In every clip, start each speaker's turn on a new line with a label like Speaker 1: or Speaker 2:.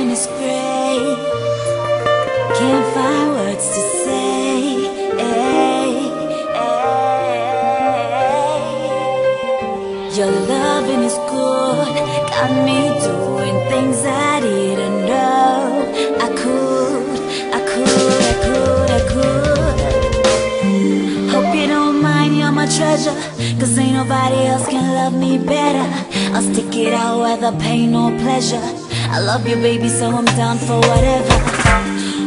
Speaker 1: loving is great. Can't find words to say. Your loving is good, got me doing things I didn't know I could. Hope you don't mind, you're my treasure, 'cause ain't nobody else can love me better. I'll stick it out whether pain or pleasure. I love you, baby, so I'm down for whatever.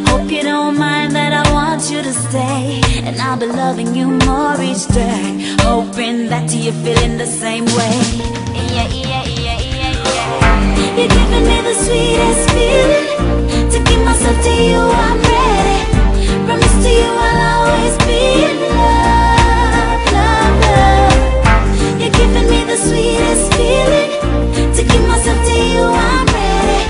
Speaker 1: Hope you don't mind that I want you to stay, and I'll be loving you more each day, hoping that you're feeling the same way. You're giving me the sweetest feeling. To give myself to you, I'm ready. Promise to you I'll always be in love, love, love. You're giving me the sweetest feeling. To give myself to you, I'm ready.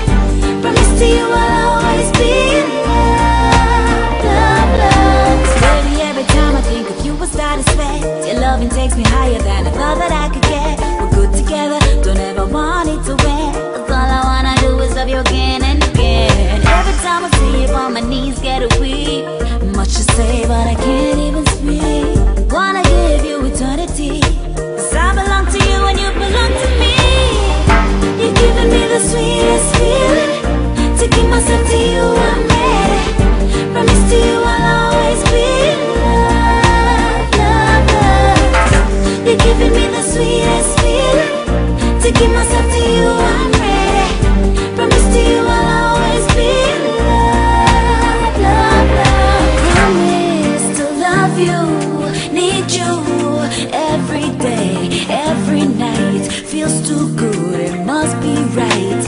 Speaker 1: Promise to you I'll always be in love, love, love. Steady every time I think of you, I start to sweat. Your loving takes me higher than I thought that I could get. We're good together, don't ever want it to end. 'Cause all I wanna do is love you again and again. Every time I see you on my knees get weak. Much to say but I can't even speak. Wanna give you eternity, 'cause I belong to you and you belong to me. You're giving me the sweetest feeling. To give myself to you, I'm ready. Promise to you I'll always be in love, love, love. You're giving me the sweetest feeling. To give myself to you, I'm ready. Promise to you I'll always be in love, love, love. Promise to love you, need you every day, every night. Feels too good, it must be right.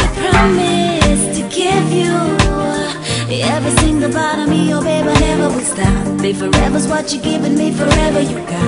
Speaker 1: I promise to give you every single part of me, oh baby, I never will stop. Babe, forever's what you're giving me, forever you got.